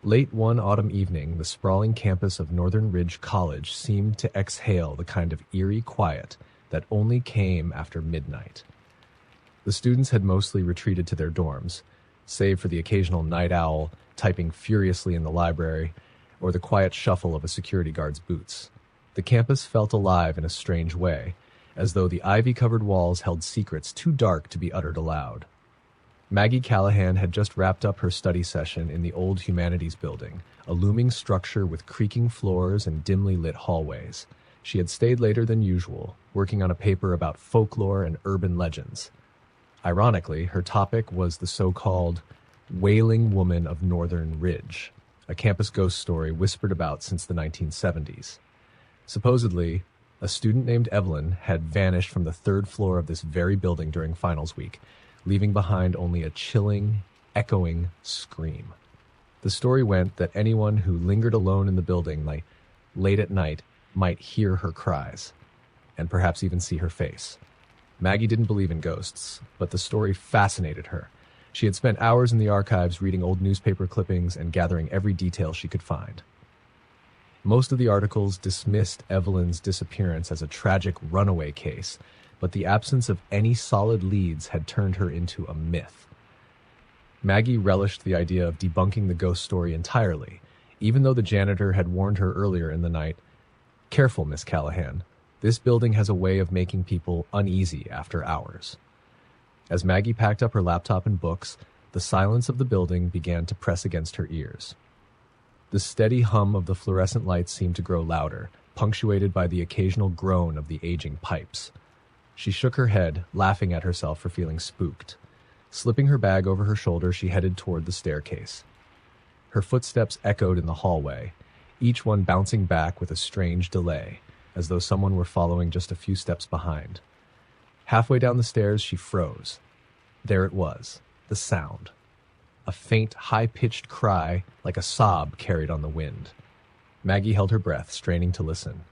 Late one autumn evening, the sprawling campus of Northern Ridge College seemed to exhale the kind of eerie quiet that only came after midnight. The students had mostly retreated to their dorms, save for the occasional night owl typing furiously in the library or the quiet shuffle of a security guard's boots. The campus felt alive in a strange way, as though the ivy-covered walls held secrets too dark to be uttered aloud. Maggie Callahan had just wrapped up her study session in the old humanities building, a looming structure with creaking floors and dimly lit hallways. She had stayed later than usual, working on a paper about folklore and urban legends. Ironically, her topic was the so-called Wailing Woman of Northern Ridge, a campus ghost story whispered about since the 1970s. Supposedly, a student named Evelyn had vanished from the third floor of this very building during finals week, leaving behind only a chilling, echoing scream. The story went that anyone who lingered alone in the building late at night might hear her cries, and perhaps even see her face. Maggie didn't believe in ghosts, but the story fascinated her. She had spent hours in the archives reading old newspaper clippings and gathering every detail she could find. Most of the articles dismissed Evelyn's disappearance as a tragic runaway case, but the absence of any solid leads had turned her into a myth. Maggie relished the idea of debunking the ghost story entirely, even though the janitor had warned her earlier in the night, "Careful, Miss Callahan. This building has a way of making people uneasy after hours." As Maggie packed up her laptop and books, the silence of the building began to press against her ears. The steady hum of the fluorescent lights seemed to grow louder, punctuated by the occasional groan of the aging pipes. She shook her head, laughing at herself for feeling spooked. Slipping her bag over her shoulder, she headed toward the staircase. Her footsteps echoed in the hallway, each one bouncing back with a strange delay, as though someone were following just a few steps behind. Halfway down the stairs, she froze. There it was, the sound. A faint, high-pitched cry, like a sob carried on the wind. Maggie held her breath, straining to listen.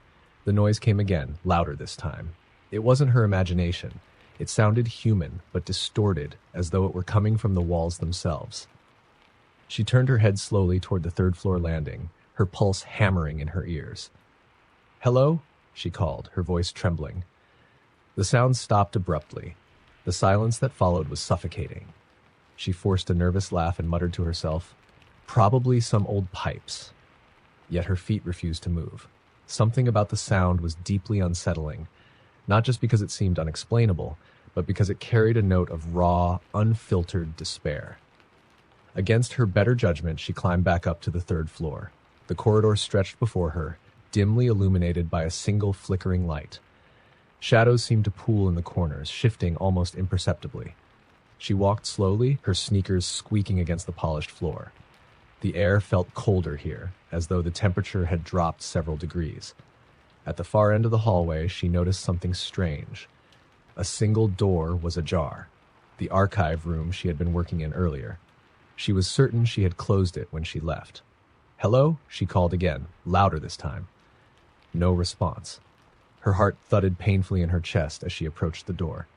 The noise came again, louder this time. It wasn't her imagination. It sounded human, but distorted, as though it were coming from the walls themselves. She turned her head slowly toward the third-floor landing, her pulse hammering in her ears. "Hello?" she called, her voice trembling. The sound stopped abruptly. The silence that followed was suffocating. She forced a nervous laugh and muttered to herself, "Probably some old pipes." Yet her feet refused to move. Something about the sound was deeply unsettling, not just because it seemed unexplainable, but because it carried a note of raw, unfiltered despair. Against her better judgment, she climbed back up to the third floor. The corridor stretched before her, dimly illuminated by a single flickering light. Shadows seemed to pool in the corners, shifting almost imperceptibly. She walked slowly, her sneakers squeaking against the polished floor. The air felt colder here, as though the temperature had dropped several degrees. At the far end of the hallway, she noticed something strange. A single door was ajar, the archive room she had been working in earlier. She was certain she had closed it when she left. "Hello?" she called again, louder this time. No response. Her heart thudded painfully in her chest as she approached the door.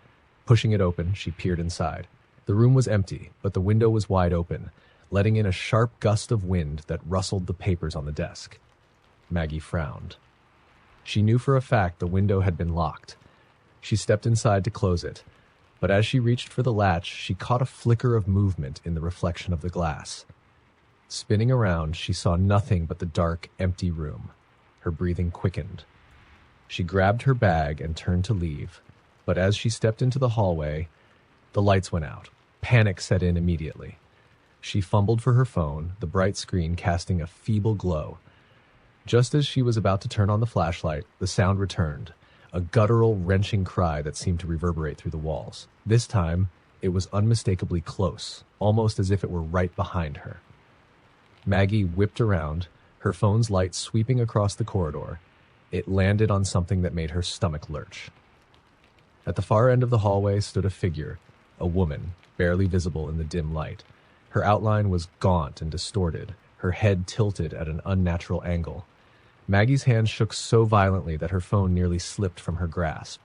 Pushing it open, she peered inside. The room was empty, but the window was wide open, letting in a sharp gust of wind that rustled the papers on the desk. Maggie frowned. She knew for a fact the window had been locked. She stepped inside to close it, but as she reached for the latch, she caught a flicker of movement in the reflection of the glass. Spinning around, she saw nothing but the dark, empty room. Her breathing quickened. She grabbed her bag and turned to leave, but as she stepped into the hallway, the lights went out. Panic set in immediately. She fumbled for her phone, the bright screen casting a feeble glow. Just as she was about to turn on the flashlight, the sound returned, a guttural, wrenching cry that seemed to reverberate through the walls. This time, it was unmistakably close, almost as if it were right behind her. Maggie whipped around, her phone's light sweeping across the corridor. It landed on something that made her stomach lurch. At the far end of the hallway stood a figure, a woman, barely visible in the dim light. Her outline was gaunt and distorted, her head tilted at an unnatural angle. Maggie's hand shook so violently that her phone nearly slipped from her grasp.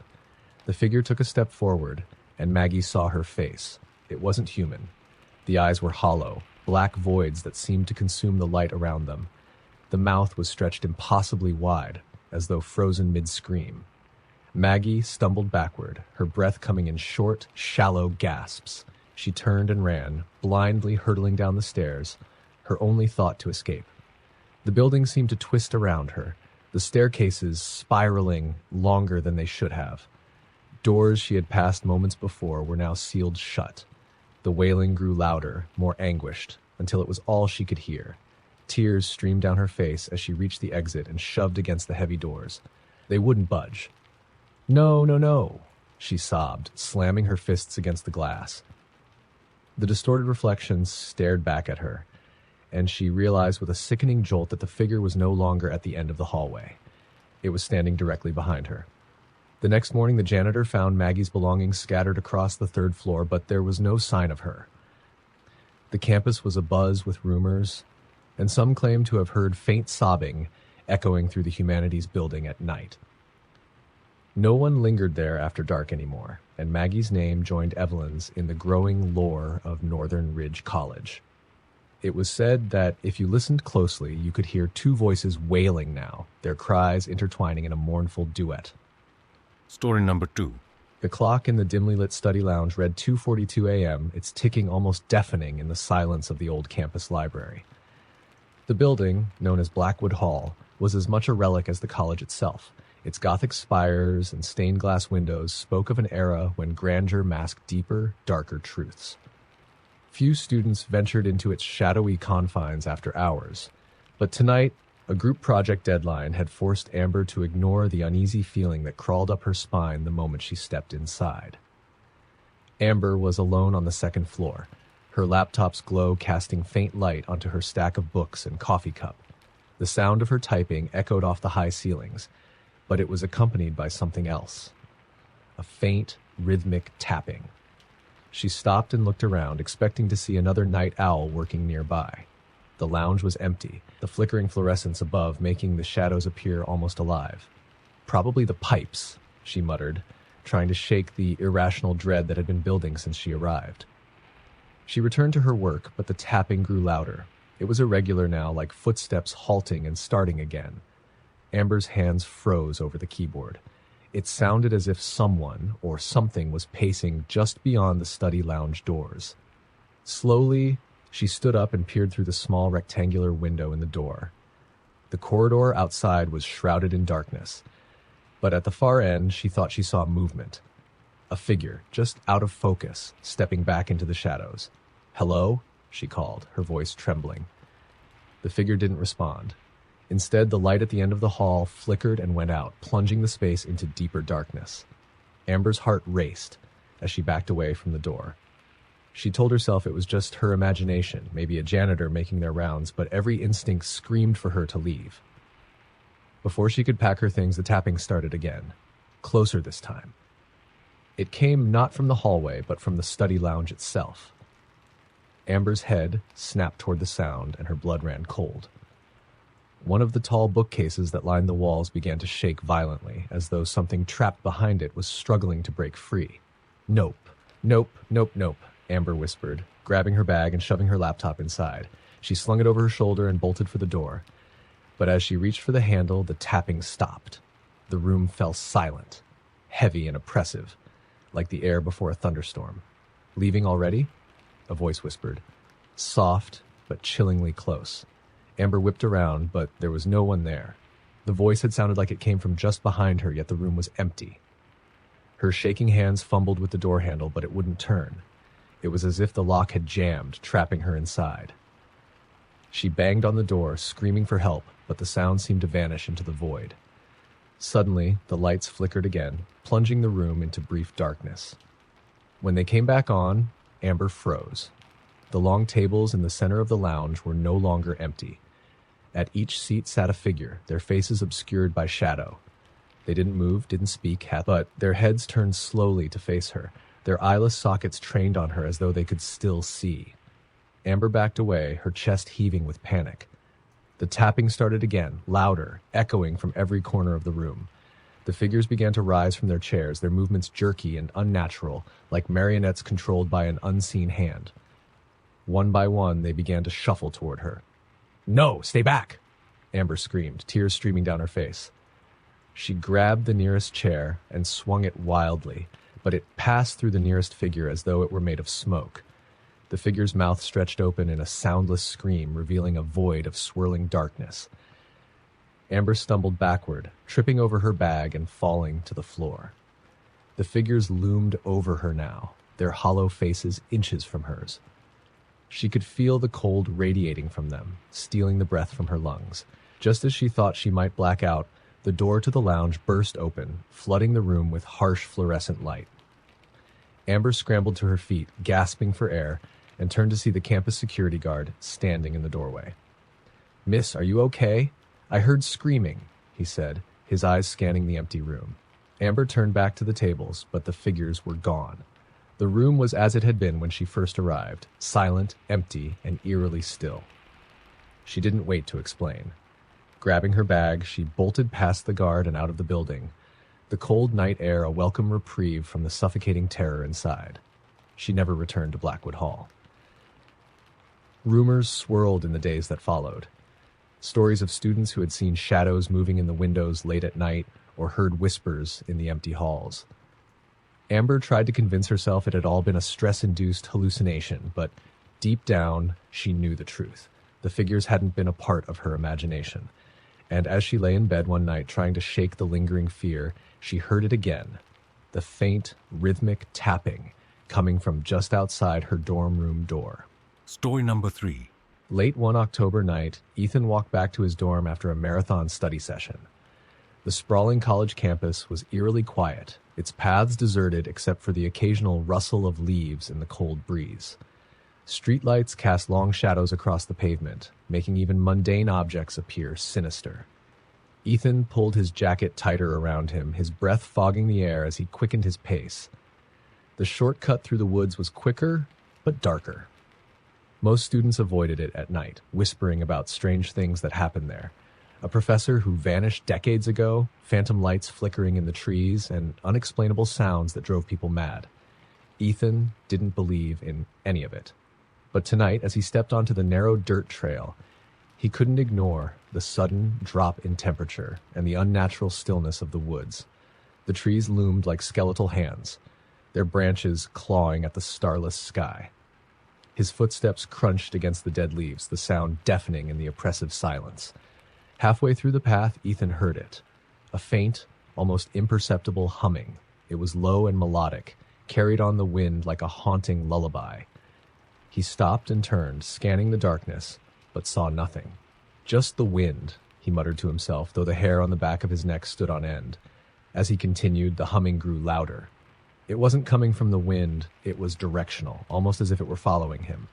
The figure took a step forward, and Maggie saw her face. It wasn't human. The eyes were hollow, black voids that seemed to consume the light around them. The mouth was stretched impossibly wide, as though frozen mid-scream. Maggie stumbled backward, her breath coming in short, shallow gasps. She turned and ran, blindly hurtling down the stairs, her only thought to escape. The building seemed to twist around her, the staircases spiraling longer than they should have. Doors she had passed moments before were now sealed shut. The wailing grew louder, more anguished, until it was all she could hear. Tears streamed down her face as she reached the exit and shoved against the heavy doors. They wouldn't budge. "No, no, no," she sobbed, slamming her fists against the glass. The distorted reflections stared back at her, and she realized with a sickening jolt that the figure was no longer at the end of the hallway. It was standing directly behind her. The next morning, the janitor found Maggie's belongings scattered across the third floor, but there was no sign of her. The campus was abuzz with rumors, and some claimed to have heard faint sobbing echoing through the humanities building at night. No one lingered there after dark anymore, and Maggie's name joined Evelyn's in the growing lore of Northern Ridge College. It was said that if you listened closely, you could hear two voices wailing now, their cries intertwining in a mournful duet. Story number 2. The clock in the dimly lit study lounge read 2:42 a.m., its ticking almost deafening in the silence of the old campus library. The building, known as Blackwood Hall, was as much a relic as the college itself. Its Gothic spires and stained glass windows spoke of an era when grandeur masked deeper, darker truths. Few students ventured into its shadowy confines after hours, but tonight, a group project deadline had forced Amber to ignore the uneasy feeling that crawled up her spine the moment she stepped inside. Amber was alone on the second floor, her laptop's glow casting faint light onto her stack of books and coffee cup. The sound of her typing echoed off the high ceilings, but it was accompanied by something else. A faint, rhythmic tapping. She stopped and looked around, expecting to see another night owl working nearby. The lounge was empty, the flickering fluorescence above making the shadows appear almost alive. "Probably the pipes," she muttered, trying to shake the irrational dread that had been building since she arrived. She returned to her work, but the tapping grew louder. It was irregular now, like footsteps halting and starting again. Amber's hands froze over the keyboard. It sounded as if someone or something was pacing just beyond the study lounge doors. Slowly, she stood up and peered through the small rectangular window in the door. The corridor outside was shrouded in darkness, but at the far end, she thought she saw movement. A figure, just out of focus, stepping back into the shadows. "Hello?" she called, her voice trembling. The figure didn't respond. Instead, the light at the end of the hall flickered and went out, plunging the space into deeper darkness. Amber's heart raced as she backed away from the door. She told herself it was just her imagination, maybe a janitor making their rounds, but every instinct screamed for her to leave. Before she could pack her things, the tapping started again, closer this time. It came not from the hallway, but from the study lounge itself. Amber's head snapped toward the sound, and her blood ran cold. One of the tall bookcases that lined the walls began to shake violently, as though something trapped behind it was struggling to break free. "Nope, nope, nope, nope," Amber whispered, grabbing her bag and shoving her laptop inside. She slung it over her shoulder and bolted for the door. But as she reached for the handle, the tapping stopped. The room fell silent, heavy and oppressive, like the air before a thunderstorm. "Leaving already?" a voice whispered, soft but chillingly close. Amber whipped around, but there was no one there. The voice had sounded like it came from just behind her, yet the room was empty. Her shaking hands fumbled with the door handle, but it wouldn't turn. It was as if the lock had jammed, trapping her inside. She banged on the door, screaming for help, but the sound seemed to vanish into the void. Suddenly, the lights flickered again, plunging the room into brief darkness. When they came back on, Amber froze. The long tables in the center of the lounge were no longer empty. At each seat sat a figure, their faces obscured by shadow. They didn't move, didn't speak, but their heads turned slowly to face her, their eyeless sockets trained on her as though they could still see. Amber backed away, her chest heaving with panic. The tapping started again, louder, echoing from every corner of the room. The figures began to rise from their chairs, their movements jerky and unnatural, like marionettes controlled by an unseen hand. One by one, they began to shuffle toward her. "No, stay back!" Amber screamed, tears streaming down her face. She grabbed the nearest chair and swung it wildly, but it passed through the nearest figure as though it were made of smoke. The figure's mouth stretched open in a soundless scream, revealing a void of swirling darkness. Amber stumbled backward, tripping over her bag and falling to the floor. The figures loomed over her now, their hollow faces inches from hers. She could feel the cold radiating from them, stealing the breath from her lungs. Just as she thought she might black out, the door to the lounge burst open, flooding the room with harsh fluorescent light. Amber scrambled to her feet, gasping for air, and turned to see the campus security guard standing in the doorway. "Miss, are you okay? I heard screaming," he said, his eyes scanning the empty room. Amber turned back to the tables, but the figures were gone. The room was as it had been when she first arrived, silent, empty, and eerily still. She didn't wait to explain. Grabbing her bag, she bolted past the guard and out of the building, the cold night air a welcome reprieve from the suffocating terror inside. She never returned to Blackwood Hall. Rumors swirled in the days that followed. Stories of students who had seen shadows moving in the windows late at night or heard whispers in the empty halls. Amber tried to convince herself it had all been a stress-induced hallucination, but deep down, she knew the truth. The figures hadn't been a part of her imagination. And as she lay in bed one night trying to shake the lingering fear, she heard it again, the faint, rhythmic tapping coming from just outside her dorm room door. Story number 3. Late one October night, Ethan walked back to his dorm after a marathon study session. The sprawling college campus was eerily quiet, its paths deserted except for the occasional rustle of leaves in the cold breeze. Streetlights cast long shadows across the pavement, making even mundane objects appear sinister. Ethan pulled his jacket tighter around him, his breath fogging the air as he quickened his pace. The shortcut through the woods was quicker, but darker. Most students avoided it at night, whispering about strange things that happened there. A professor who vanished decades ago, phantom lights flickering in the trees, and unexplainable sounds that drove people mad. Ethan didn't believe in any of it. But tonight, as he stepped onto the narrow dirt trail, he couldn't ignore the sudden drop in temperature and the unnatural stillness of the woods. The trees loomed like skeletal hands, their branches clawing at the starless sky. His footsteps crunched against the dead leaves, the sound deafening in the oppressive silence. Halfway through the path, Ethan heard it. A faint, almost imperceptible humming. It was low and melodic, carried on the wind like a haunting lullaby. He stopped and turned, scanning the darkness, but saw nothing. "Just the wind," he muttered to himself, though the hair on the back of his neck stood on end. As he continued, the humming grew louder. It wasn't coming from the wind, it was directional, almost as if it were following him.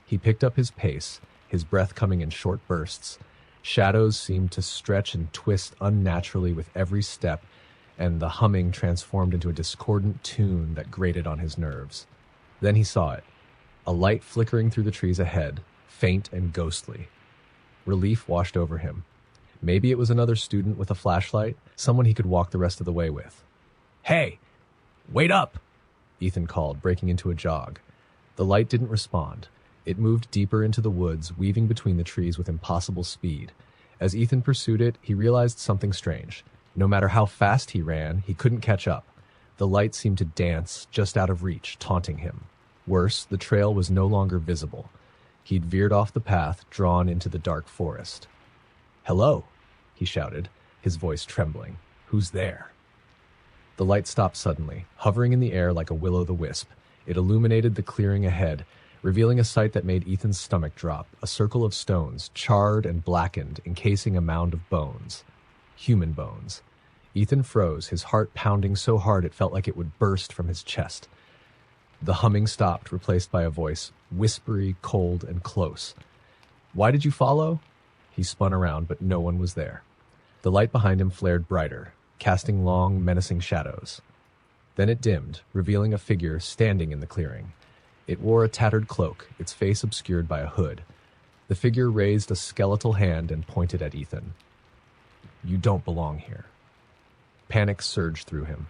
He picked up his pace, his breath coming in short bursts. Shadows seemed to stretch and twist unnaturally with every step, and the humming transformed into a discordant tune that grated on his nerves. Then he saw it, a light flickering through the trees ahead, faint and ghostly. Relief washed over him. Maybe it was another student with a flashlight, someone he could walk the rest of the way with. "Hey! Wait up!" Ethan called, breaking into a jog. The light didn't respond. It moved deeper into the woods, weaving between the trees with impossible speed. As Ethan pursued it, he realized something strange. No matter how fast he ran, he couldn't catch up. The light seemed to dance just out of reach, taunting him. Worse, the trail was no longer visible. He'd veered off the path, drawn into the dark forest. "Hello," he shouted, his voice trembling. "Who's there?" The light stopped suddenly, hovering in the air like a will-o'-the-wisp. It illuminated the clearing ahead, revealing a sight that made Ethan's stomach drop, a circle of stones, charred and blackened, encasing a mound of bones. Human bones. Ethan froze, his heart pounding so hard it felt like it would burst from his chest. The humming stopped, replaced by a voice, whispery, cold, and close. "Why did you follow?" He spun around, but no one was there. The light behind him flared brighter, casting long, menacing shadows. Then it dimmed, revealing a figure standing in the clearing. It wore a tattered cloak, its face obscured by a hood. The figure raised a skeletal hand and pointed at Ethan. "You don't belong here." Panic surged through him.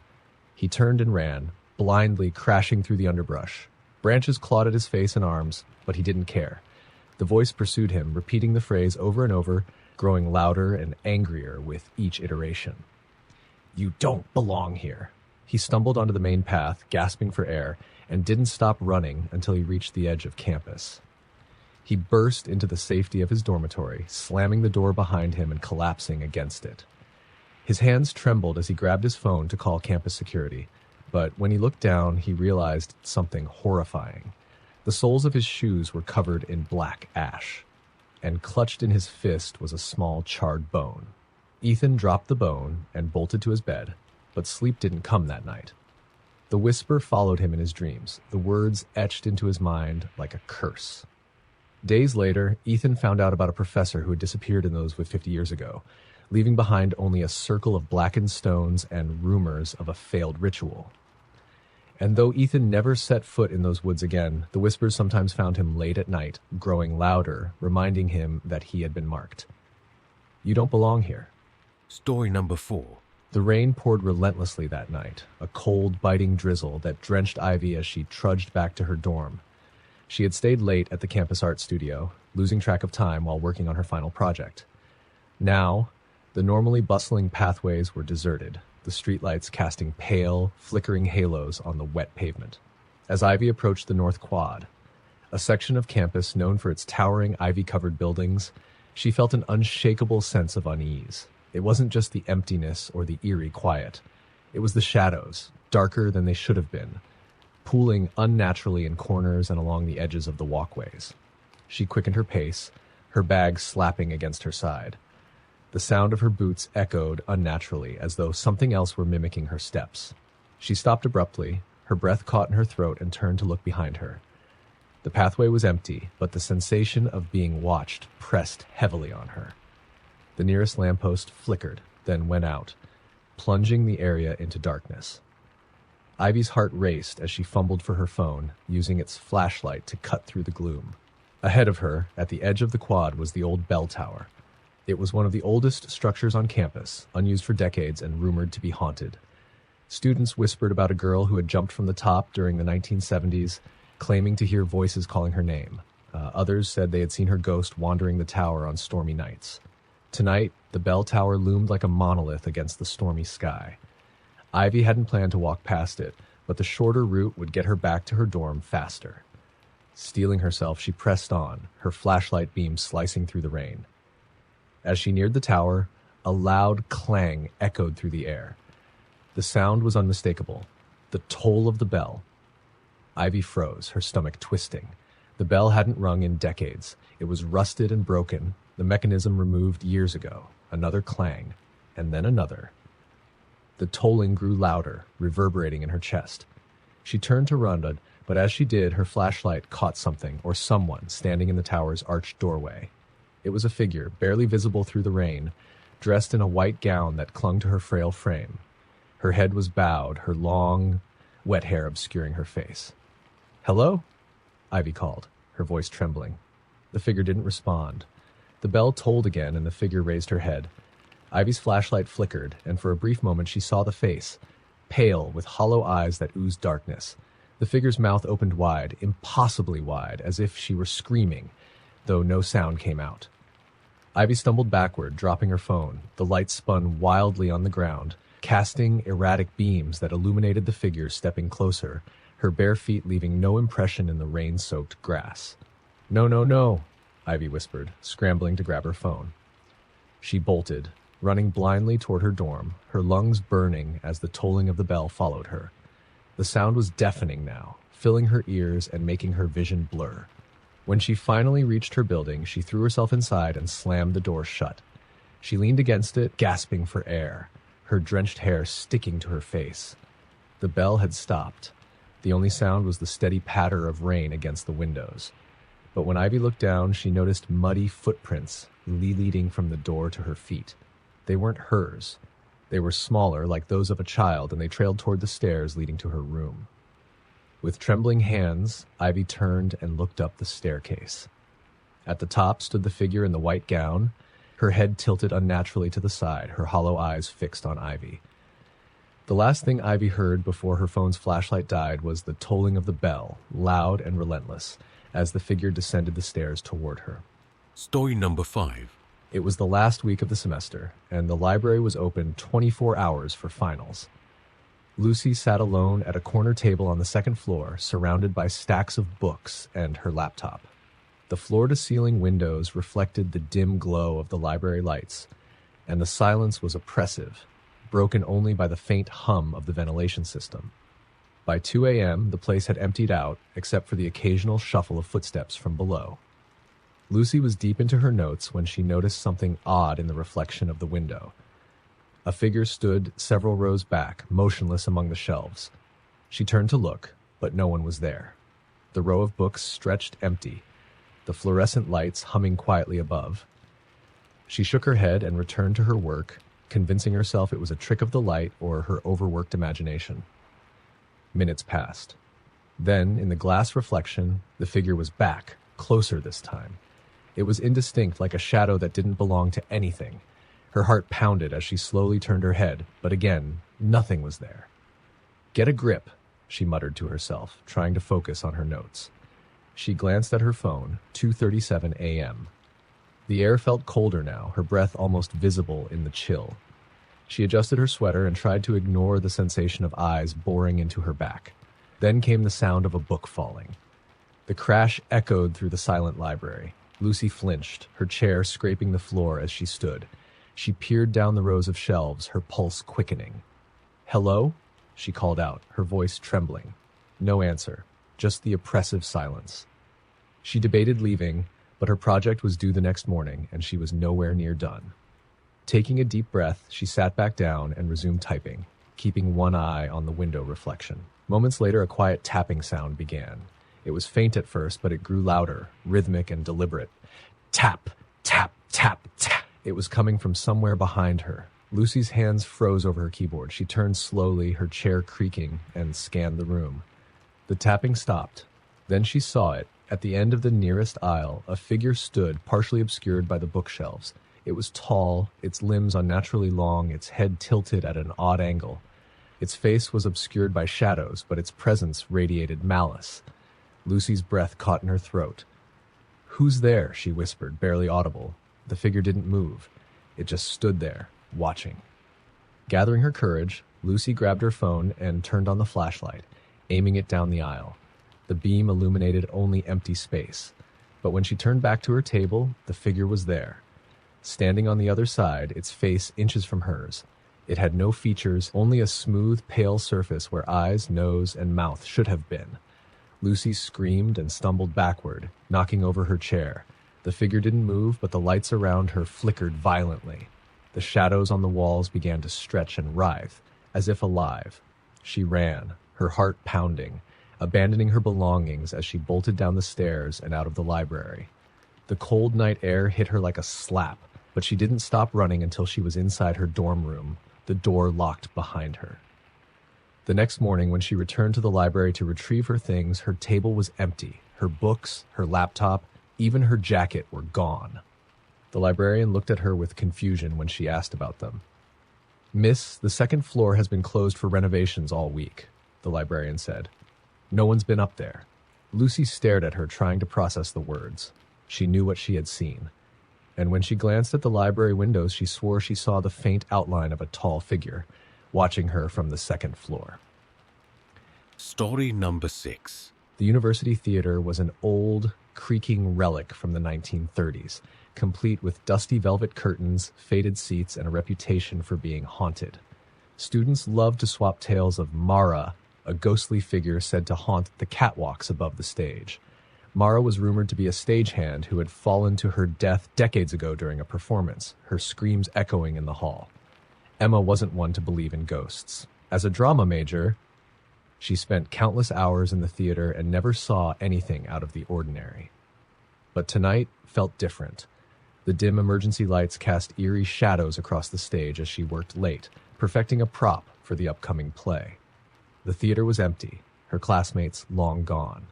He turned and ran, blindly crashing through the underbrush. Branches clawed at his face and arms, but he didn't care. The voice pursued him, repeating the phrase over and over, growing louder and angrier with each iteration. "You don't belong here." He stumbled onto the main path, gasping for air, and didn't stop running until he reached the edge of campus. He burst into the safety of his dormitory, slamming the door behind him and collapsing against it. His hands trembled as he grabbed his phone to call campus security, but when he looked down, he realized something horrifying. The soles of his shoes were covered in black ash, and clutched in his fist was a small charred bone. Ethan dropped the bone and bolted to his bed, but sleep didn't come that night. The whisper followed him in his dreams, the words etched into his mind like a curse. Days later, Ethan found out about a professor who had disappeared in those 50 years ago, leaving behind only a circle of blackened stones and rumors of a failed ritual. And though Ethan never set foot in those woods again, the whispers sometimes found him late at night, growing louder, reminding him that he had been marked. "You don't belong here." Story number 4. The rain poured relentlessly that night, a cold, biting drizzle that drenched Ivy as she trudged back to her dorm. She had stayed late at the campus art studio, losing track of time while working on her final project. Now, the normally bustling pathways were deserted, the streetlights casting pale, flickering halos on the wet pavement. As Ivy approached the North Quad, a section of campus known for its towering ivy-covered buildings, she felt an unshakable sense of unease. It wasn't just the emptiness or the eerie quiet. It was the shadows, darker than they should have been, pooling unnaturally in corners and along the edges of the walkways. She quickened her pace, her bag slapping against her side. The sound of her boots echoed unnaturally, as though something else were mimicking her steps. She stopped abruptly, her breath caught in her throat, and turned to look behind her. The pathway was empty, but the sensation of being watched pressed heavily on her. The nearest lamppost flickered, then went out, plunging the area into darkness. Ivy's heart raced as she fumbled for her phone, using its flashlight to cut through the gloom. Ahead of her, at the edge of the quad, was the old bell tower. It was one of the oldest structures on campus, unused for decades and rumored to be haunted. Students whispered about a girl who had jumped from the top during the 1970s, claiming to hear voices calling her name. Others said they had seen her ghost wandering the tower on stormy nights. Tonight, the bell tower loomed like a monolith against the stormy sky. Ivy hadn't planned to walk past it, but the shorter route would get her back to her dorm faster. Steeling herself, she pressed on, her flashlight beam slicing through the rain. As she neared the tower, a loud clang echoed through the air. The sound was unmistakable, the toll of the bell. Ivy froze, her stomach twisting. The bell hadn't rung in decades. It was rusted and broken, the mechanism removed years ago. Another clang, and then another. The tolling grew louder, reverberating in her chest. She turned to run, but as she did, her flashlight caught something or someone standing in the tower's arched doorway. It was a figure, barely visible through the rain, dressed in a white gown that clung to her frail frame. Her head was bowed, her long, wet hair obscuring her face. "Hello?" Ivy called, her voice trembling. The figure didn't respond. The bell tolled again, and the figure raised her head. Ivy's flashlight flickered, and for a brief moment she saw the face, pale, with hollow eyes that oozed darkness. The figure's mouth opened wide, impossibly wide, as if she were screaming, though no sound came out. Ivy stumbled backward, dropping her phone. The light spun wildly on the ground, casting erratic beams that illuminated the figure stepping closer, her bare feet leaving no impression in the rain-soaked grass. "No, no, no," Ivy whispered, scrambling to grab her phone. She bolted, running blindly toward her dorm, her lungs burning as the tolling of the bell followed her. The sound was deafening now, filling her ears and making her vision blur. When she finally reached her building, she threw herself inside and slammed the door shut. She leaned against it, gasping for air, her drenched hair sticking to her face. The bell had stopped. The only sound was the steady patter of rain against the windows. But when Ivy looked down, she noticed muddy footprints leading from the door to her feet. They weren't hers. They were smaller, like those of a child, and they trailed toward the stairs leading to her room. With trembling hands, Ivy turned and looked up the staircase. At the top stood the figure in the white gown, her head tilted unnaturally to the side, her hollow eyes fixed on Ivy. The last thing Ivy heard before her phone's flashlight died was the tolling of the bell, loud and relentless, as the figure descended the stairs toward her. Story number 5. It was the last week of the semester, and the library was open 24 hours for finals. Lucy sat alone at a corner table on the second floor, surrounded by stacks of books and her laptop. The floor-to-ceiling windows reflected the dim glow of the library lights, and the silence was oppressive, broken only by the faint hum of the ventilation system. By 2 a.m., the place had emptied out, except for the occasional shuffle of footsteps from below. Lucy was deep into her notes when she noticed something odd in the reflection of the window. A figure stood several rows back, motionless among the shelves. She turned to look, but no one was there. The row of books stretched empty, the fluorescent lights humming quietly above. She shook her head and returned to her work, convincing herself it was a trick of the light or her overworked imagination. Minutes passed. Then, in the glass reflection, the figure was back, closer this time. It was indistinct, like a shadow that didn't belong to anything. Her heart pounded as she slowly turned her head, but again, nothing was there. "Get a grip," she muttered to herself, trying to focus on her notes. She glanced at her phone, 2:37 a.m. The air felt colder now, her breath almost visible in the chill. She adjusted her sweater and tried to ignore the sensation of eyes boring into her back. Then came the sound of a book falling. The crash echoed through the silent library. Lucy flinched, her chair scraping the floor as she stood. She peered down the rows of shelves, her pulse quickening. "Hello?" she called out, her voice trembling. No answer, just the oppressive silence. She debated leaving, but her project was due the next morning, and she was nowhere near done. Taking a deep breath, she sat back down and resumed typing, keeping one eye on the window reflection. Moments later, a quiet tapping sound began. It was faint at first, but it grew louder, rhythmic and deliberate. Tap, tap, tap, tap. It was coming from somewhere behind her. Lucy's hands froze over her keyboard. She turned slowly, her chair creaking, and scanned the room. The tapping stopped. Then she saw it. At the end of the nearest aisle, a figure stood, partially obscured by the bookshelves. It was tall, its limbs unnaturally long, its head tilted at an odd angle. Its face was obscured by shadows, but its presence radiated malice. Lucy's breath caught in her throat. "Who's there?" she whispered, barely audible. The figure didn't move. It just stood there, watching. Gathering her courage, Lucy grabbed her phone and turned on the flashlight, aiming it down the aisle. The beam illuminated only empty space. But when she turned back to her table, the figure was there. Standing on the other side, its face inches from hers. It had no features, only a smooth, pale surface where eyes, nose, and mouth should have been. Lucy screamed and stumbled backward, knocking over her chair. The figure didn't move, but the lights around her flickered violently. The shadows on the walls began to stretch and writhe, as if alive. She ran, her heart pounding, abandoning her belongings as she bolted down the stairs and out of the library. The cold night air hit her like a slap, but she didn't stop running until she was inside her dorm room, the door locked behind her. The next morning, when she returned to the library to retrieve her things, her table was empty. Her books, her laptop, even her jacket were gone. The librarian looked at her with confusion when she asked about them. "Miss, the second floor has been closed for renovations all week," the librarian said. "No one's been up there." Lucy stared at her, trying to process the words. She knew what she had seen. And when she glanced at the library windows, she swore she saw the faint outline of a tall figure, watching her from the second floor. Story number 6. The University Theater was an old, creaking relic from the 1930s, complete with dusty velvet curtains, faded seats, and a reputation for being haunted. Students loved to swap tales of Mara, a ghostly figure said to haunt the catwalks above the stage. Mara was rumored to be a stagehand who had fallen to her death decades ago during a performance, her screams echoing in the hall. Emma wasn't one to believe in ghosts. As a drama major, she spent countless hours in the theater and never saw anything out of the ordinary. But tonight felt different. The dim emergency lights cast eerie shadows across the stage as she worked late, perfecting a prop for the upcoming play. The theater was empty, her classmates long gone.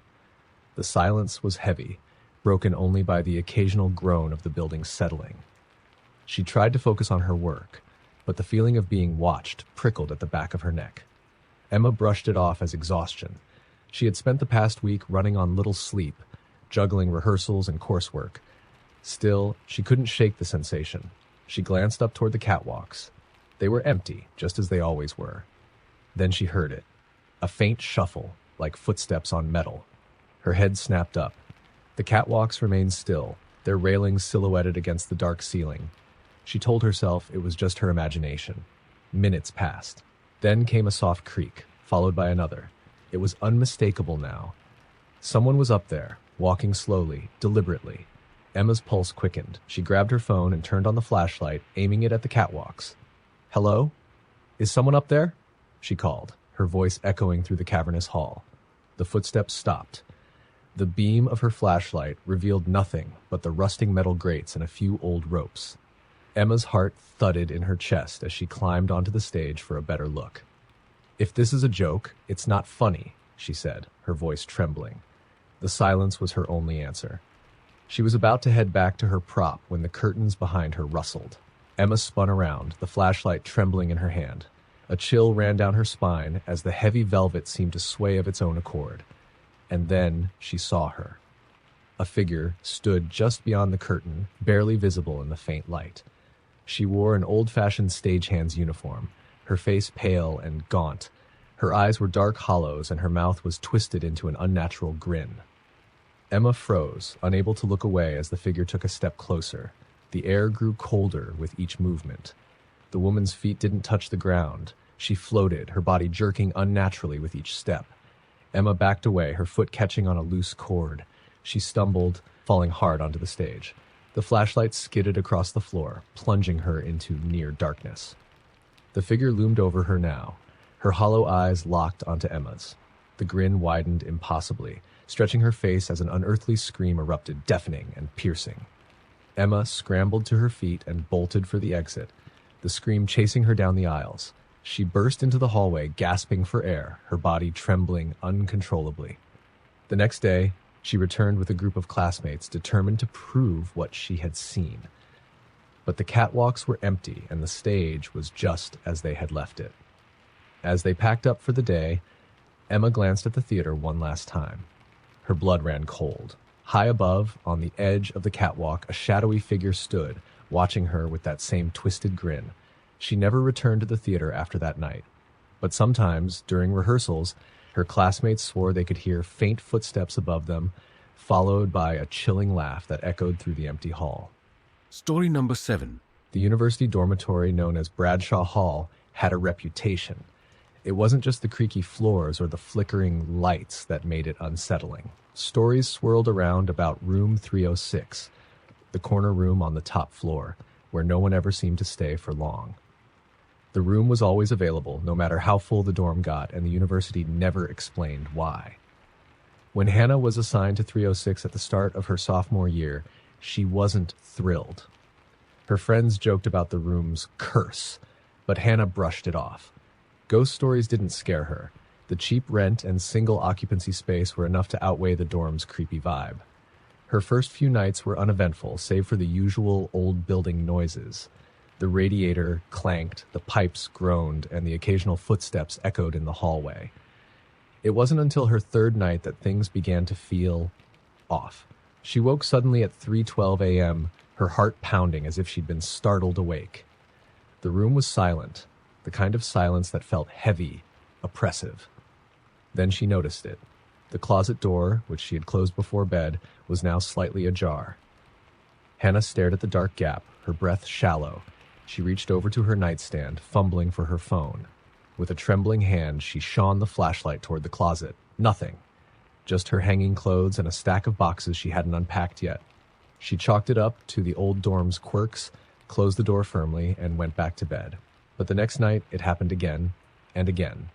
The silence was heavy, broken only by the occasional groan of the building settling. She tried to focus on her work. but the feeling of being watched prickled at the back of her neck. Emma brushed it off as exhaustion. She had spent the past week running on little sleep, juggling rehearsals and coursework. Still, she couldn't shake the sensation. She glanced up toward the catwalks. They were empty, just as they always were. Then she heard it. A faint shuffle, like footsteps on metal. Her head snapped up. The catwalks remained still, their railings silhouetted against the dark ceiling. She told herself it was just her imagination. Minutes passed. Then came a soft creak, followed by another. It was unmistakable now. Someone was up there, walking slowly, deliberately. Emma's pulse quickened. She grabbed her phone and turned on the flashlight, aiming it at the catwalks. "Hello? Is someone up there?" she called, her voice echoing through the cavernous hall. The footsteps stopped. The beam of her flashlight revealed nothing but the rusting metal grates and a few old ropes. Emma's heart thudded in her chest as she climbed onto the stage for a better look. "If this is a joke, it's not funny," she said, her voice trembling. The silence was her only answer. She was about to head back to her prop when the curtains behind her rustled. Emma spun around, the flashlight trembling in her hand. A chill ran down her spine as the heavy velvet seemed to sway of its own accord. And then she saw her. A figure stood just beyond the curtain, barely visible in the faint light. She wore an old-fashioned stagehand's uniform, her face pale and gaunt. Her eyes were dark hollows and her mouth was twisted into an unnatural grin. Emma froze, unable to look away as the figure took a step closer. The air grew colder with each movement. The woman's feet didn't touch the ground. She floated, her body jerking unnaturally with each step. Emma backed away, her foot catching on a loose cord. She stumbled, falling hard onto the stage. The flashlight skidded across the floor, plunging her into near darkness. The figure loomed over her now, her hollow eyes locked onto Emma's. The grin widened impossibly, stretching her face as an unearthly scream erupted, deafening and piercing. Emma scrambled to her feet and bolted for the exit, the scream chasing her down the aisles. She burst into the hallway, gasping for air, her body trembling uncontrollably. The next day, she returned with a group of classmates determined to prove what she had seen. But the catwalks were empty and the stage was just as they had left it. As they packed up for the day, Emma glanced at the theater one last time. Her blood ran cold. High above, on the edge of the catwalk, a shadowy figure stood, watching her with that same twisted grin. She never returned to the theater after that night. But sometimes, during rehearsals, her classmates swore they could hear faint footsteps above them, followed by a chilling laugh that echoed through the empty hall. Story number 7. The university dormitory known as Bradshaw Hall had a reputation. It wasn't just the creaky floors or the flickering lights that made it unsettling. Stories swirled around about room 306, the corner room on the top floor, where no one ever seemed to stay for long. The room was always available, no matter how full the dorm got, and the university never explained why. When Hannah was assigned to 306 at the start of her sophomore year, she wasn't thrilled. Her friends joked about the room's curse, but Hannah brushed it off. Ghost stories didn't scare her. The cheap rent and single occupancy space were enough to outweigh the dorm's creepy vibe. Her first few nights were uneventful, save for the usual old building noises. The radiator clanked, the pipes groaned, and the occasional footsteps echoed in the hallway. It wasn't until her third night that things began to feel off. She woke suddenly at 3:12 a.m., her heart pounding as if she'd been startled awake. The room was silent, the kind of silence that felt heavy, oppressive. Then she noticed it. The closet door, which she had closed before bed, was now slightly ajar. Hannah stared at the dark gap, her breath shallow. She reached over to her nightstand, fumbling for her phone. With a trembling hand, she shone the flashlight toward the closet. Nothing. Just her hanging clothes and a stack of boxes she hadn't unpacked yet. She chalked it up to the old dorm's quirks, closed the door firmly, and went back to bed. But the next night, it happened again and again.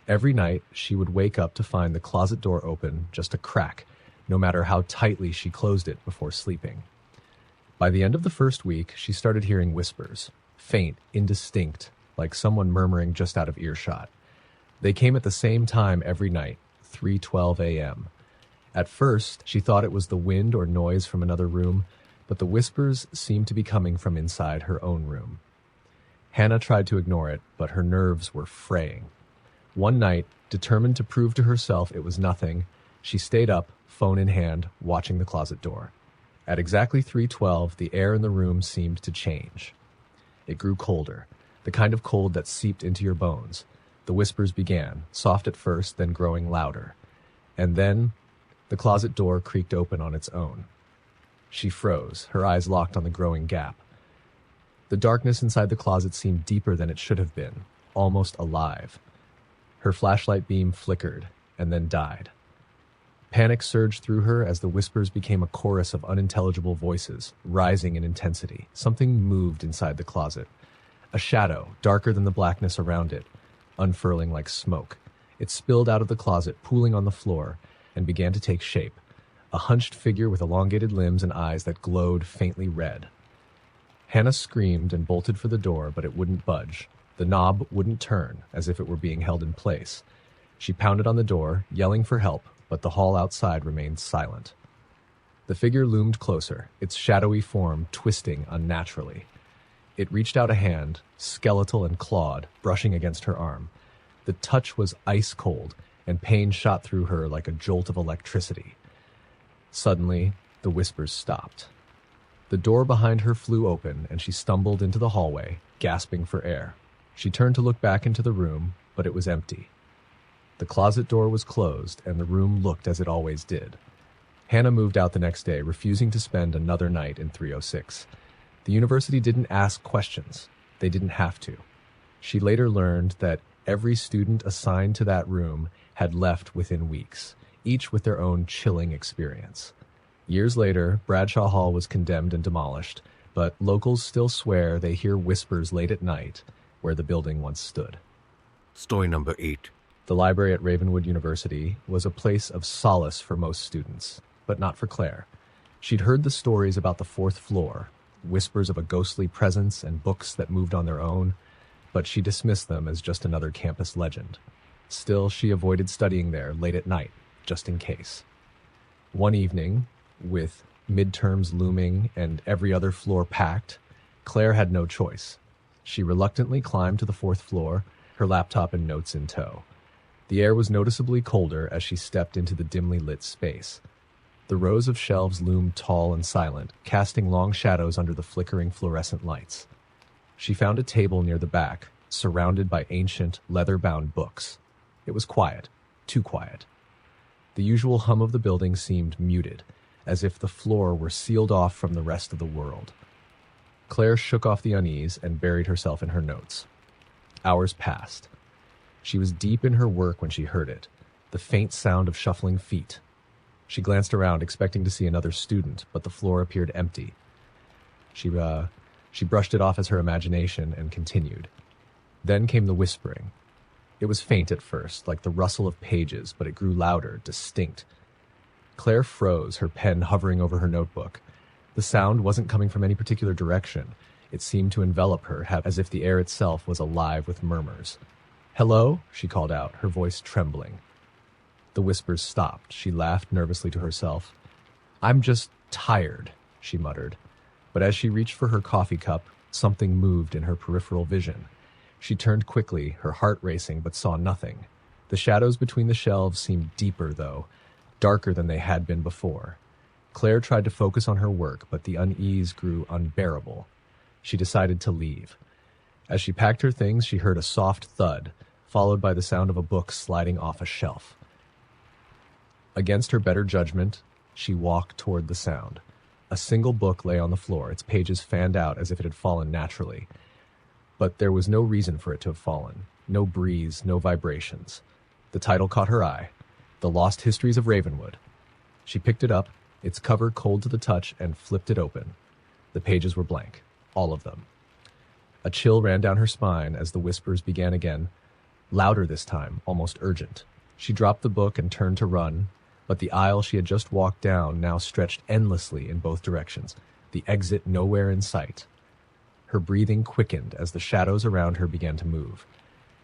Every night, she would wake up to find the closet door open, just a crack, no matter how tightly she closed it before sleeping. By the end of the first week, she started hearing whispers, faint, indistinct, like someone murmuring just out of earshot. They came at the same time every night, 3:12 a.m. At first, she thought it was the wind or noise from another room, but the whispers seemed to be coming from inside her own room. Hannah tried to ignore it, but her nerves were fraying. One night, determined to prove to herself it was nothing, she stayed up, phone in hand, watching the closet door. At exactly 3:12, the air in the room seemed to change. It grew colder, the kind of cold that seeped into your bones. The whispers began, soft at first, then growing louder. And then, the closet door creaked open on its own. She froze, her eyes locked on the growing gap. The darkness inside the closet seemed deeper than it should have been, almost alive. Her flashlight beam flickered, and then died. Panic surged through her as the whispers became a chorus of unintelligible voices, rising in intensity. Something moved inside the closet. A shadow, darker than the blackness around it, unfurling like smoke. It spilled out of the closet, pooling on the floor, and began to take shape. A hunched figure with elongated limbs and eyes that glowed faintly red. Hannah screamed and bolted for the door, but it wouldn't budge. The knob wouldn't turn, as if it were being held in place. She pounded on the door, yelling for help, but the hall outside remained silent. The figure loomed closer, its shadowy form twisting unnaturally. It reached out a hand, skeletal and clawed, brushing against her arm. The touch was ice cold, and pain shot through her like a jolt of electricity. Suddenly, the whispers stopped. The door behind her flew open, and she stumbled into the hallway, gasping for air. She turned to look back into the room, but it was empty. The closet door was closed, and the room looked as it always did. Hannah moved out the next day, refusing to spend another night in 306. The university didn't ask questions. They didn't have to. She later learned that every student assigned to that room had left within weeks, each with their own chilling experience. Years later, Bradshaw Hall was condemned and demolished, but locals still swear they hear whispers late at night where the building once stood. Story number 8. The library at Ravenwood University was a place of solace for most students, but not for Claire. She'd heard the stories about the fourth floor, whispers of a ghostly presence and books that moved on their own, but she dismissed them as just another campus legend. Still, she avoided studying there late at night, just in case. One evening, with midterms looming and every other floor packed, Claire had no choice. She reluctantly climbed to the fourth floor, her laptop and notes in tow. The air was noticeably colder as she stepped into the dimly lit space. The rows of shelves loomed tall and silent, casting long shadows under the flickering fluorescent lights. She found a table near the back, surrounded by ancient, leather-bound books. It was quiet, too quiet. The usual hum of the building seemed muted, as if the floor were sealed off from the rest of the world. Claire shook off the unease and buried herself in her notes. Hours passed. She was deep in her work when she heard it, the faint sound of shuffling feet. She glanced around, expecting to see another student, but the floor appeared empty. She brushed it off as her imagination and continued. Then came the whispering. It was faint at first, like the rustle of pages, but it grew louder, distinct. Claire froze, her pen hovering over her notebook. The sound wasn't coming from any particular direction. It seemed to envelop her, as if the air itself was alive with murmurs. "Hello?" she called out, her voice trembling. The whispers stopped. She laughed nervously to herself. "I'm just tired," she muttered. But as she reached for her coffee cup, something moved in her peripheral vision. She turned quickly, her heart racing, but saw nothing. The shadows between the shelves seemed deeper, though, darker than they had been before. Claire tried to focus on her work, but the unease grew unbearable. She decided to leave. As she packed her things, she heard a soft thud, followed by the sound of a book sliding off a shelf. Against her better judgment, she walked toward the sound. A single book lay on the floor, its pages fanned out as if it had fallen naturally. But there was no reason for it to have fallen. No breeze, no vibrations. The title caught her eye. The Lost Histories of Ravenwood. She picked it up, its cover cold to the touch, and flipped it open. The pages were blank. All of them. A chill ran down her spine as the whispers began again, louder this time, almost urgent. She dropped the book and turned to run, but the aisle she had just walked down now stretched endlessly in both directions, the exit nowhere in sight. Her breathing quickened as the shadows around her began to move.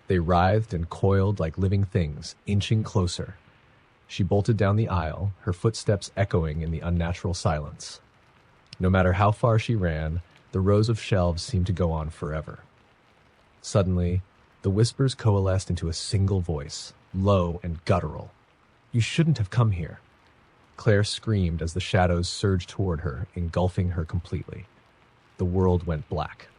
They writhed and coiled like living things, inching closer. She bolted down the aisle, her footsteps echoing in the unnatural silence. No matter how far she ran, the rows of shelves seemed to go on forever. Suddenly, the whispers coalesced into a single voice, low and guttural. "You shouldn't have come here." Claire screamed as the shadows surged toward her, engulfing her completely. The world went black.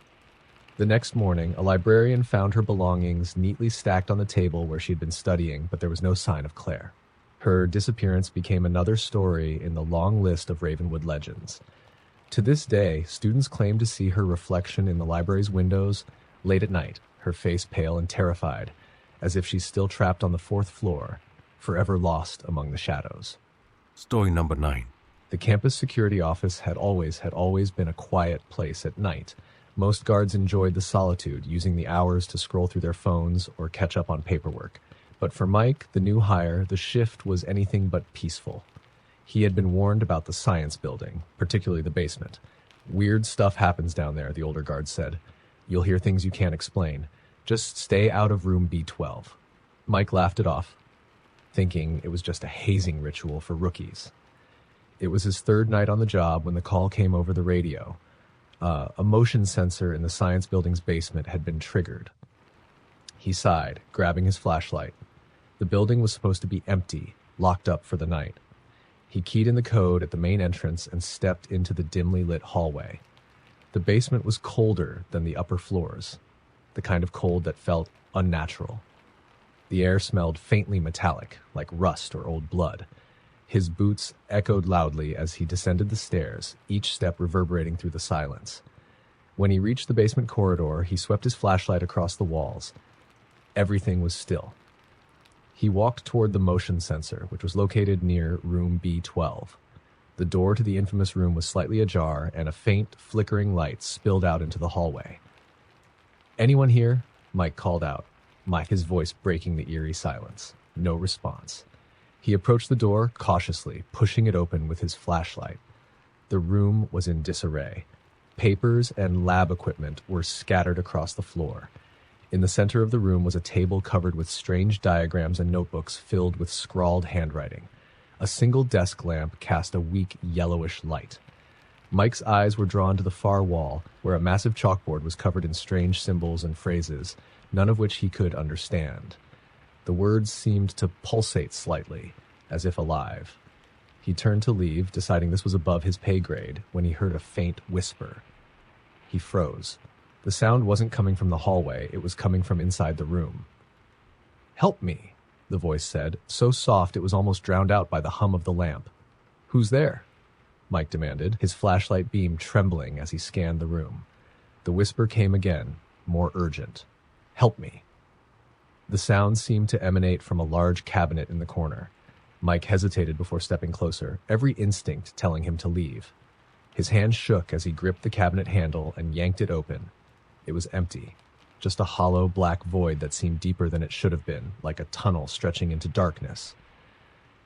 The next morning, a librarian found her belongings neatly stacked on the table where she had been studying, but there was no sign of Claire. Her disappearance became another story in the long list of Ravenwood legends. To this day, students claim to see her reflection in the library's windows late at night, her face pale and terrified, as if she's still trapped on the 4th floor, forever lost among the shadows. Story number 9. The campus security office had always been a quiet place at night. Most guards enjoyed the solitude, using the hours to scroll through their phones or catch up on paperwork. But for Mike, the new hire, the shift was anything but peaceful. He had been warned about the science building, particularly the basement. "Weird stuff happens down there," the older guard said. "You'll hear things you can't explain. Just stay out of room B12. Mike laughed it off, thinking it was just a hazing ritual for rookies. It was his 3rd night on the job when the call came over the radio. A motion sensor in the science building's basement had been triggered. He sighed, grabbing his flashlight. The building was supposed to be empty, locked up for the night. He keyed in the code at the main entrance and stepped into the dimly lit hallway. The basement was colder than the upper floors, the kind of cold that felt unnatural. The air smelled faintly metallic, like rust or old blood. His boots echoed loudly as he descended the stairs, each step reverberating through the silence. When he reached the basement corridor, he swept his flashlight across the walls. Everything was still. He walked toward the motion sensor, which was located near room B12. The door to the infamous room was slightly ajar, and a faint, flickering light spilled out into the hallway. "Anyone here?" Mike called out, his voice breaking the eerie silence. No response. He approached the door cautiously, pushing it open with his flashlight. The room was in disarray. Papers and lab equipment were scattered across the floor. In the center of the room was a table covered with strange diagrams and notebooks filled with scrawled handwriting. A single desk lamp cast a weak, yellowish light. Mike's eyes were drawn to the far wall, where a massive chalkboard was covered in strange symbols and phrases, none of which he could understand. The words seemed to pulsate slightly, as if alive. He turned to leave, deciding this was above his pay grade, when he heard a faint whisper. He froze. The sound wasn't coming from the hallway, it was coming from inside the room. "Help me," the voice said, so soft it was almost drowned out by the hum of the lamp. "Who's there?" Mike demanded, his flashlight beam trembling as he scanned the room. The whisper came again, more urgent. "Help me." The sound seemed to emanate from a large cabinet in the corner. Mike hesitated before stepping closer, every instinct telling him to leave. His hand shook as he gripped the cabinet handle and yanked it open. It was empty, just a hollow black void that seemed deeper than it should have been, like a tunnel stretching into darkness.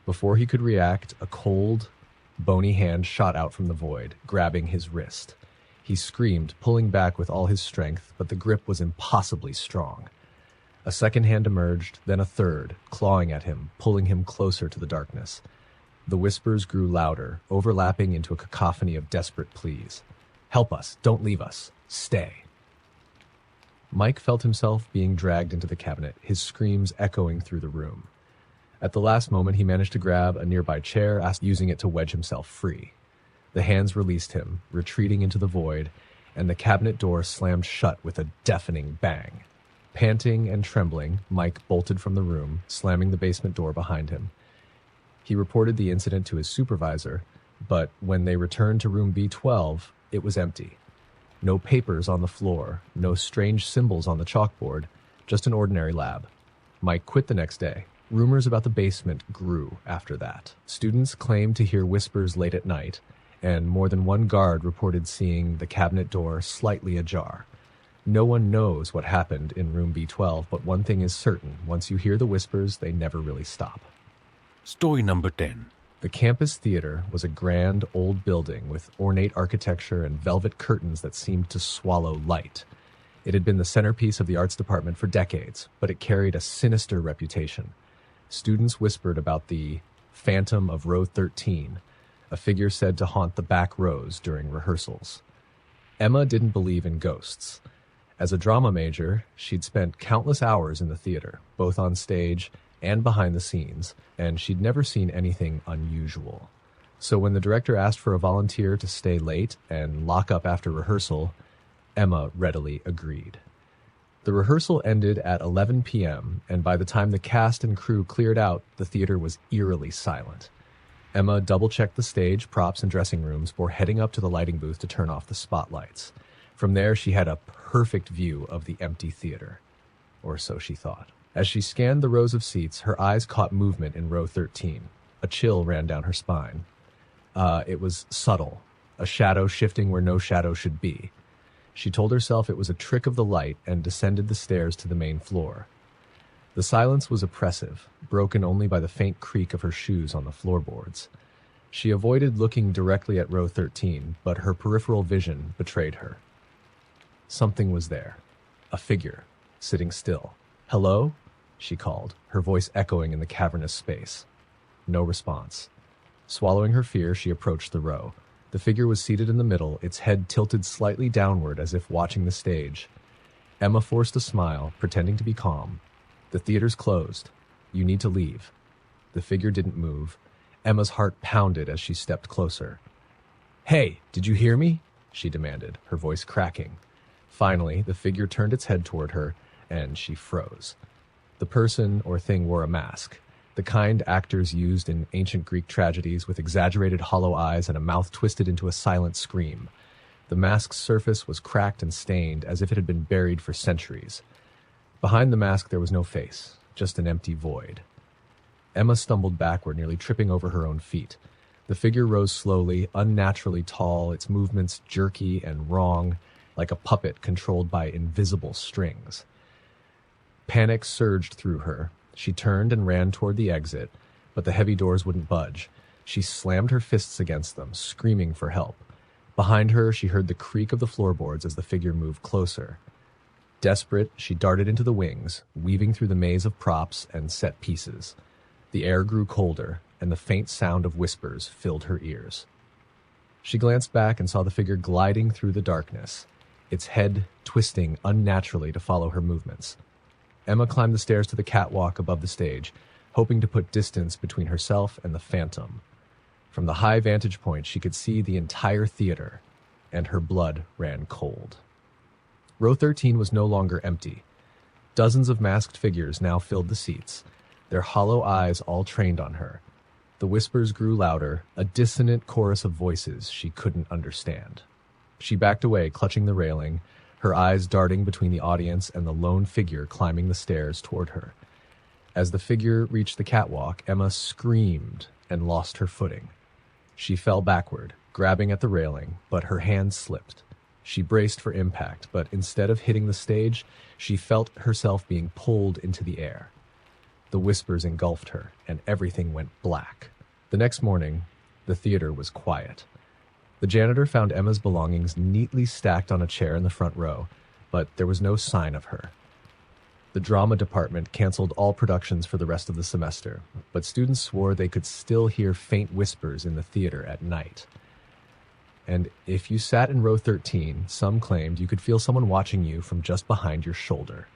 Before he could react, a cold, bony hand shot out from the void, grabbing his wrist. He screamed, pulling back with all his strength, but the grip was impossibly strong. A second hand emerged, then a third, clawing at him, pulling him closer to the darkness. The whispers grew louder, overlapping into a cacophony of desperate pleas. "Help us! Don't leave us! Stay!" Mike felt himself being dragged into the cabinet, his screams echoing through the room. At the last moment, he managed to grab a nearby chair, using it to wedge himself free. The hands released him, retreating into the void, and the cabinet door slammed shut with a deafening bang. Panting and trembling, Mike bolted from the room, slamming the basement door behind him. He reported the incident to his supervisor, but when they returned to room B12, it was empty. No papers on the floor, no strange symbols on the chalkboard, just an ordinary lab. Mike quit the next day. Rumors about the basement grew after that. Students claimed to hear whispers late at night, and more than one guard reported seeing the cabinet door slightly ajar. No one knows what happened in room B12, but one thing is certain. Once you hear the whispers, they never really stop. Story number 10. The campus theater was a grand old building with ornate architecture and velvet curtains that seemed to swallow light. It had been the centerpiece of the arts department for decades, but it carried a sinister reputation. Students whispered about the Phantom of Row 13, a figure said to haunt the back rows during rehearsals. Emma didn't believe in ghosts. As a drama major, she'd spent countless hours in the theater, both on stage and behind the scenes, and she'd never seen anything unusual. So when the director asked for a volunteer to stay late and lock up after rehearsal, Emma readily agreed. The rehearsal ended at 11 p.m., and by the time the cast and crew cleared out, the theater was eerily silent. Emma double-checked the stage, props, and dressing rooms before heading up to the lighting booth to turn off the spotlights. From there, she had a perfect view of the empty theater. Or so she thought. As she scanned the rows of seats, her eyes caught movement in row 13. A chill ran down her spine. It was subtle, a shadow shifting where no shadow should be. She told herself it was a trick of the light and descended the stairs to the main floor. The silence was oppressive, broken only by the faint creak of her shoes on the floorboards. She avoided looking directly at row 13, but her peripheral vision betrayed her. Something was there. A figure, sitting still. "Hello?" she called, her voice echoing in the cavernous space. No response. Swallowing her fear, she approached the row. The figure was seated in the middle, its head tilted slightly downward as if watching the stage. Emma forced a smile, pretending to be calm. "The theater's closed. You need to leave." The figure didn't move. Emma's heart pounded as she stepped closer. "Hey, did you hear me?" she demanded, her voice cracking. Finally, the figure turned its head toward her, and she froze. The person or thing wore a mask, the kind actors used in ancient Greek tragedies, with exaggerated hollow eyes and a mouth twisted into a silent scream. The mask's surface was cracked and stained, as if it had been buried for centuries. Behind the mask there was no face, just an empty void. Emma stumbled backward, nearly tripping over her own feet. The figure rose slowly, unnaturally tall, its movements jerky and wrong, like a puppet controlled by invisible strings. Panic surged through her. She turned and ran toward the exit, but the heavy doors wouldn't budge. She slammed her fists against them, screaming for help. Behind her, she heard the creak of the floorboards as the figure moved closer. Desperate, she darted into the wings, weaving through the maze of props and set pieces. The air grew colder, and the faint sound of whispers filled her ears. She glanced back and saw the figure gliding through the darkness, its head twisting unnaturally to follow her movements. Emma climbed the stairs to the catwalk above the stage, hoping to put distance between herself and the phantom. From the high vantage point, she could see the entire theater, and her blood ran cold. Row 13 was no longer empty. Dozens of masked figures now filled the seats, their hollow eyes all trained on her. The whispers grew louder, a dissonant chorus of voices she couldn't understand. She backed away, clutching the railing, her eyes darting between the audience and the lone figure climbing the stairs toward her. As the figure reached the catwalk, Emma screamed and lost her footing. She fell backward, grabbing at the railing, but her hand slipped. She braced for impact, but instead of hitting the stage, she felt herself being pulled into the air. The whispers engulfed her, and everything went black. The next morning, the theater was quiet. The janitor found Emma's belongings neatly stacked on a chair in the front row, but there was no sign of her. The drama department canceled all productions for the rest of the semester, but students swore they could still hear faint whispers in the theater at night. And if you sat in row 13, some claimed you could feel someone watching you from just behind your shoulder.